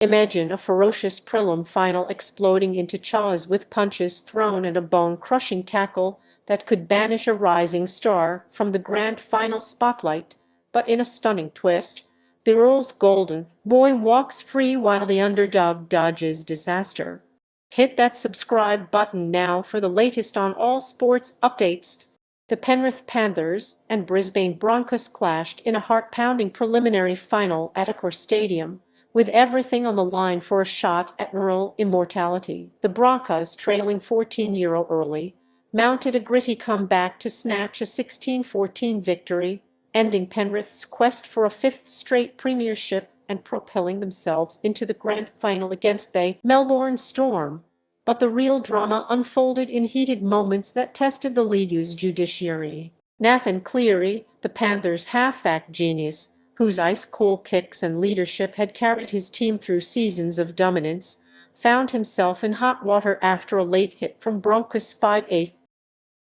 Imagine a ferocious prelim final exploding into chaos with punches thrown and a bone-crushing tackle that could banish a rising star from the grand final spotlight. But in a stunning twist, the Earl's golden boy walks free while the underdog dodges disaster. Hit that subscribe button now for the latest on all sports updates. The Penrith Panthers and Brisbane Broncos clashed in a heart-pounding preliminary final at Accor Stadium, with everything on the line for a shot at rural immortality. The Broncos, trailing 14-0 early, mounted a gritty comeback to snatch a 16-14 victory, ending Penrith's quest for a fifth straight premiership and propelling themselves into the grand final against the Melbourne Storm. But the real drama unfolded in heated moments that tested the league's judiciary. Nathan Cleary, the Panthers' halfback genius, whose ice-cold kicks and leadership had carried his team through seasons of dominance, found himself in hot water after a late hit from Broncos 5'8"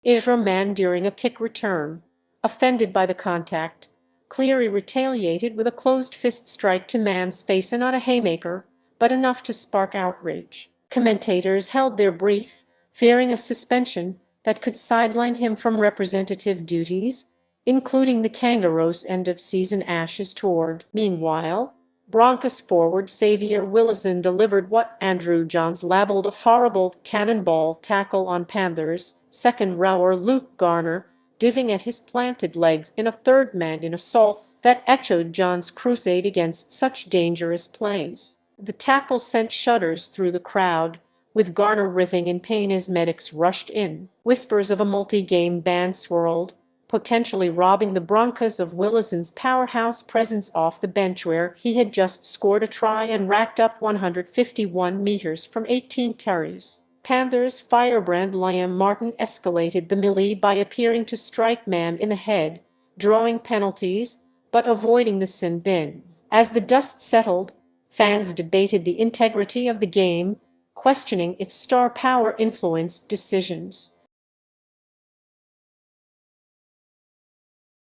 Ezra Mam during a kick return. Offended by the contact, Cleary retaliated with a closed-fist strike to Mam's face, and not a haymaker, but enough to spark outrage. Commentators held their breath, fearing a suspension that could sideline him from representative duties, including the Kangaroos' end-of-season Ashes tour. Meanwhile, Broncos forward Xavier Willison delivered what Andrew Johns labelled a horrible cannonball tackle on Panthers' second rower Luke Garner, diving at his planted legs in a third-man assault that echoed Johns' crusade against such dangerous plays. The tackle sent shudders through the crowd, with Garner writhing in pain as medics rushed in. Whispers of a multi-game ban swirled, potentially robbing the Broncos of Willison's powerhouse presence off the bench, where he had just scored a try and racked up 151 meters from 18 carries. Panthers firebrand Liam Martin escalated the melee by appearing to strike Mam in the head, drawing penalties, but avoiding the sin bin. As the dust settled, fans debated the integrity of the game, questioning if star power influenced decisions.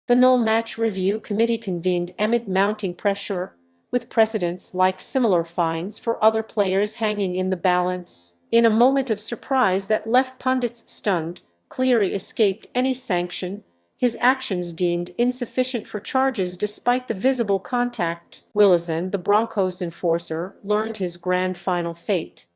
The No Match Review Committee convened amid mounting pressure, with precedents like similar fines for other players hanging in the balance. In a moment of surprise that left pundits stunned, Cleary escaped any sanction, his actions deemed insufficient for charges despite the visible contact. Willison, the Broncos enforcer, learned his grand final fate: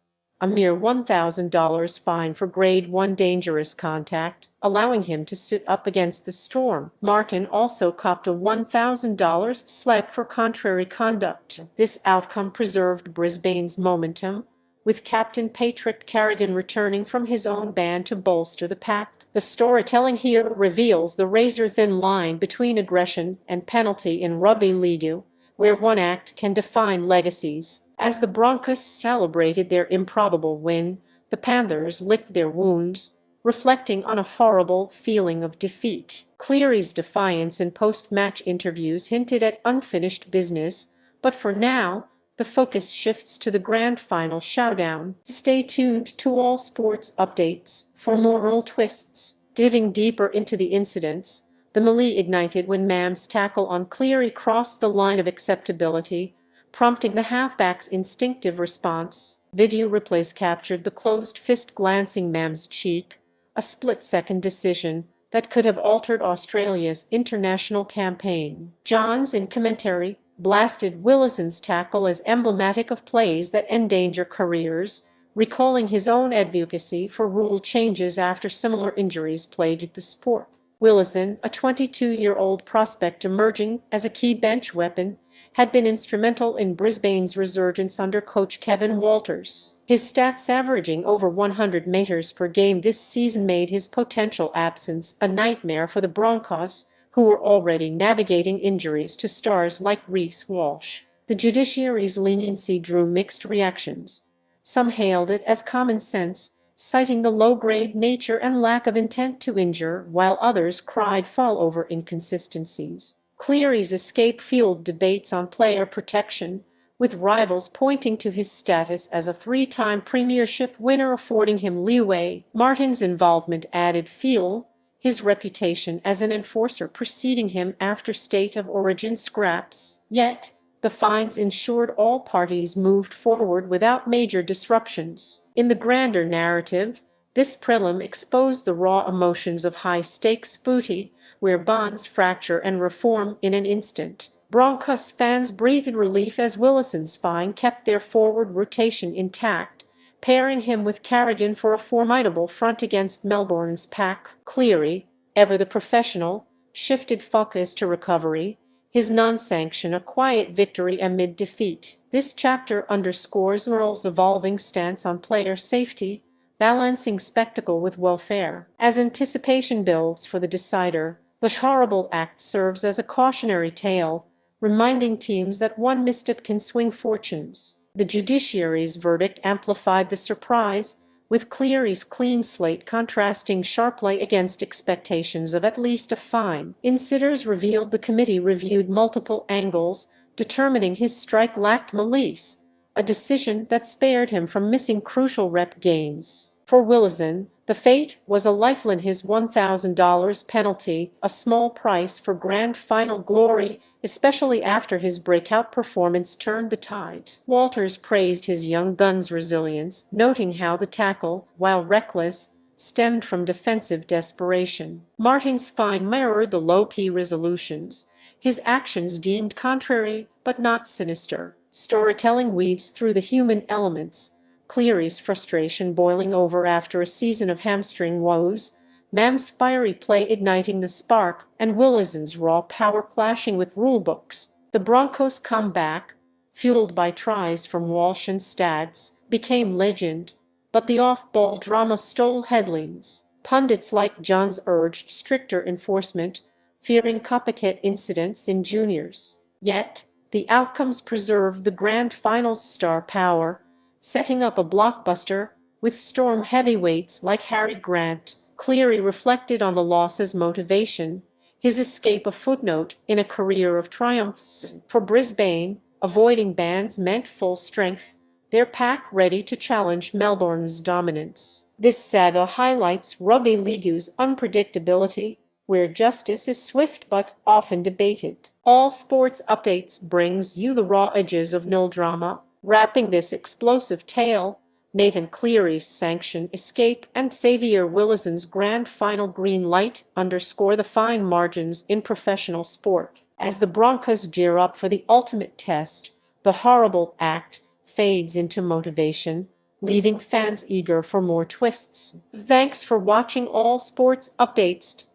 a mere $1,000 fine for Grade 1 dangerous contact, allowing him to suit up against the Storm. Martin also copped a $1,000 slap for contrary conduct. This outcome preserved Brisbane's momentum, with Captain Patrick Carrigan returning from his own ban to bolster the pact. The storytelling here reveals the razor-thin line between aggression and penalty in rugby league, where one act can define legacies. As the Broncos celebrated their improbable win, the Panthers licked their wounds, reflecting on a horrible feeling of defeat. Cleary's defiance in post-match interviews hinted at unfinished business, but for now, the focus shifts to the grand final showdown. Stay tuned to all sports updates for more real twists. Diving deeper into the incidents, the melee ignited when Mam's tackle on Cleary crossed the line of acceptability, prompting the halfback's instinctive response. Video replays captured the closed fist glancing Mam's cheek, a split-second decision that could have altered Australia's international campaign. Johns, in commentary, blasted Willison's tackle as emblematic of plays that endanger careers, recalling his own advocacy for rule changes after similar injuries plagued the sport. Willison, a 22-year-old prospect emerging as a key bench weapon, had been instrumental in Brisbane's resurgence under coach Kevin Walters. His stats averaging over 100 meters per game this season made his potential absence a nightmare for the Broncos, who were already navigating injuries to stars like Reece Walsh. The judiciary's leniency drew mixed reactions. Some hailed it as common sense, citing the low-grade nature and lack of intent to injure, while others cried foul over inconsistencies. Cleary's escape fueled debates on player protection, with rivals pointing to his status as a three-time premiership winner affording him leeway. Martin's involvement added fuel, his reputation as an enforcer preceding him after state of origin scraps. Yet, The fines ensured all parties moved forward without major disruptions. In the grander narrative, this prelim exposed the raw emotions of high-stakes footy, where bonds fracture and reform in an instant. Broncos fans breathed relief as Willison's fine kept their forward rotation intact, pairing him with Carrigan for a formidable front against Melbourne's pack. Cleary, ever the professional, shifted focus to recovery, his non-sanction a quiet victory amid defeat. This chapter underscores Earl's evolving stance on player safety, balancing spectacle with welfare. As anticipation builds for the decider, the horrible act serves as a cautionary tale, reminding teams that one misstep can swing fortunes. The judiciary's verdict amplified the surprise, with Cleary's clean slate contrasting sharply against expectations of at least a fine. Insiders revealed the committee reviewed multiple angles, determining his strike lacked malice, a decision that spared him from missing crucial rep games. For Willison, the fate was a lifeline, his $1,000 penalty, a small price for grand final glory, especially after his breakout performance turned the tide. Walters praised his young gun's resilience, noting how the tackle, while reckless, stemmed from defensive desperation. Martin's fine mirrored the low-key resolutions, his actions deemed contrary but not sinister. Storytelling weaves through the human elements, Cleary's frustration boiling over after a season of hamstring woes, Mam's fiery play igniting the spark, and Willison's raw power clashing with rulebooks. The Broncos' comeback, fueled by tries from Walsh and Staggs, became legend, but the off-ball drama stole headlines. Pundits like Johns urged stricter enforcement, fearing copycat incidents in juniors. Yet, the outcomes preserved the grand final's star power, setting up a blockbuster with storm heavyweights like Harry Grant. Cleary reflected on the loss as motivation, his escape a footnote in a career of triumphs. For Brisbane, avoiding bans meant full strength, their pack ready to challenge Melbourne's dominance. This saga highlights rugby league's unpredictability, where justice is swift but often debated. All Sports Updates brings you the raw edges of nil drama, wrapping this explosive tale. Nathan Cleary's sanction escape and Xavier Willison's grand final green light underscore the fine margins in professional sport. As the Broncos gear up for the ultimate test, the horrible act fades into motivation, leaving fans eager for more twists. Thanks for watching All Sports Updates.